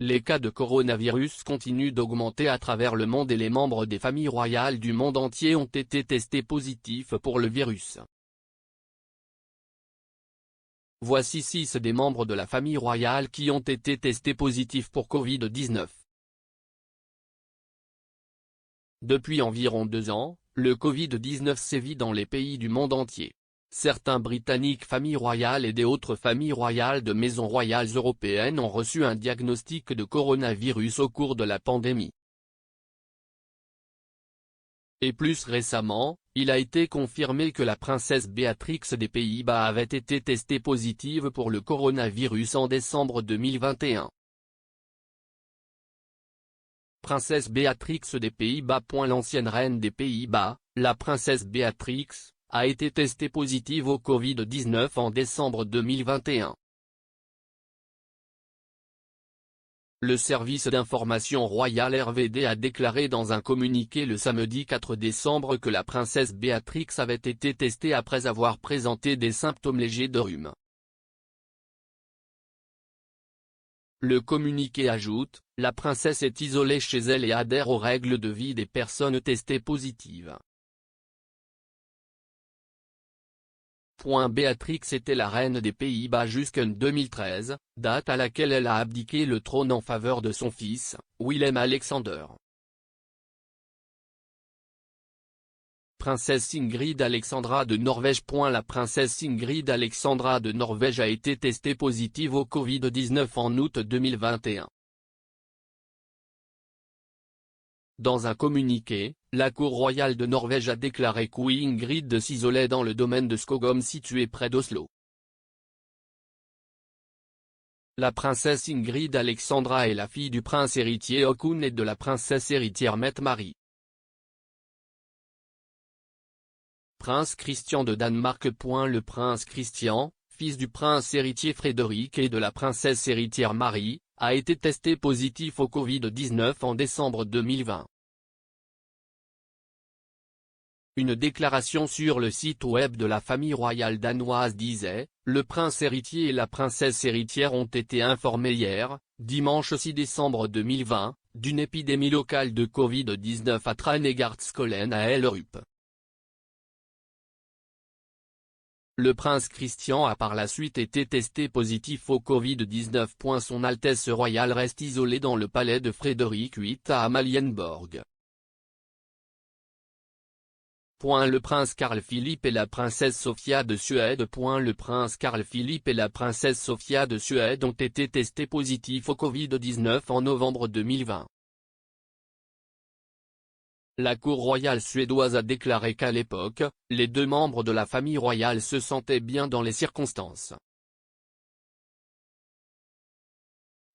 Les cas de coronavirus continuent d'augmenter à travers le monde et les membres des familles royales du monde entier ont été testés positifs pour le virus. Voici 6 des membres de la famille royale qui ont été testés positifs pour Covid-19. Depuis environ 2 ans, le Covid-19 sévit dans les pays du monde entier. Certains Britanniques familles royales et des autres familles royales de maisons royales européennes ont reçu un diagnostic de coronavirus au cours de la pandémie. Et plus récemment, il a été confirmé que la princesse Béatrix des Pays-Bas avait été testée positive pour le coronavirus en décembre 2021. Princesse Béatrix des Pays-Bas. L'ancienne reine des Pays-Bas, la princesse Béatrix, a été testée positive au Covid-19 en décembre 2021. Le service d'information royal RVD a déclaré dans un communiqué le samedi 4 décembre que la princesse Béatrix avait été testée après avoir présenté des symptômes légers de rhume. Le communiqué ajoute, la princesse est isolée chez elle et adhère aux règles de vie des personnes testées positives. Béatrix était la reine des Pays-Bas jusqu'en 2013, date à laquelle elle a abdiqué le trône en faveur de son fils, Willem-Alexander. Princesse Ingrid Alexandra de Norvège. La princesse Ingrid Alexandra de Norvège a été testée positive au Covid-19 en août 2021. Dans un communiqué, la cour royale de Norvège a déclaré qu'Ingrid s'isolait dans le domaine de Skogum situé près d'Oslo. La princesse Ingrid Alexandra est la fille du prince héritier Haakon et de la princesse héritière Mette-Marie. Prince Christian de Danemark. Le prince Christian, fils du prince héritier Frédéric et de la princesse héritière Marie, a été testé positif au Covid-19 en décembre 2020. Une déclaration sur le site web de la famille royale danoise disait, le prince héritier et la princesse héritière ont été informés hier, dimanche 6 décembre 2020, d'une épidémie locale de Covid-19 à Tranegardskolen à Hellerup. Le prince Christian a par la suite été testé positif au Covid-19. Son Altesse royale reste isolée dans le palais de Frédéric VIII à Amalienborg. Le prince Carl Philippe et la princesse Sofia de Suède. Le prince Carl Philippe et la princesse Sofia de Suède ont été testés positifs au Covid-19 en novembre 2020. La cour royale suédoise a déclaré qu'à l'époque, les 2 membres de la famille royale se sentaient bien dans les circonstances.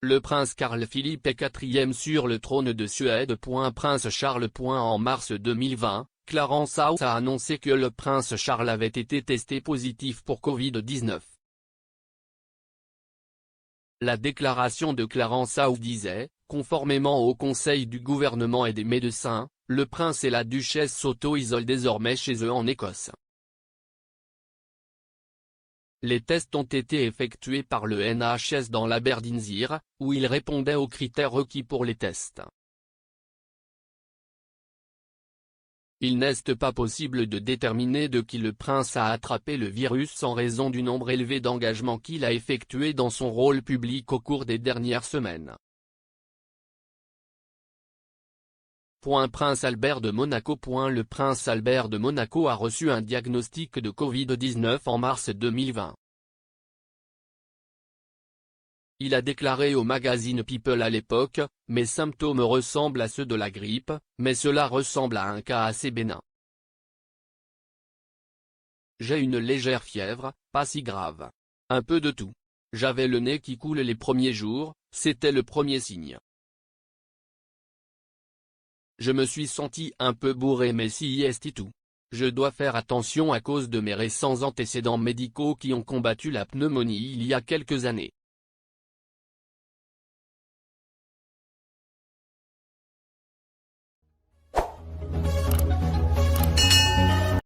Le prince Carl Philippe est 4e sur le trône de Suède. Prince Charles. En mars 2020, Clarence House a annoncé que le prince Charles avait été testé positif pour Covid-19. La déclaration de Clarence House disait, conformément au conseil du gouvernement et des médecins, le prince et la duchesse s'auto-isolent désormais chez eux en Écosse. Les tests ont été effectués par le NHS dans l'Aberdeenshire, où ils répondaient aux critères requis pour les tests. Il n'est pas possible de déterminer de qui le prince a attrapé le virus en raison du nombre élevé d'engagements qu'il a effectués dans son rôle public au cours des dernières semaines. Prince Albert de Monaco. Le prince Albert de Monaco a reçu un diagnostic de Covid-19 en mars 2020. Il a déclaré au magazine People à l'époque, « Mes symptômes ressemblent à ceux de la grippe, mais cela ressemble à un cas assez bénin. J'ai une légère fièvre, pas si grave. Un peu de tout. J'avais le nez qui coule les premiers jours, c'était le premier signe. Je me suis senti un peu bourré mais si est tout. Je dois faire attention à cause de mes récents antécédents médicaux qui ont combattu la pneumonie il y a quelques années.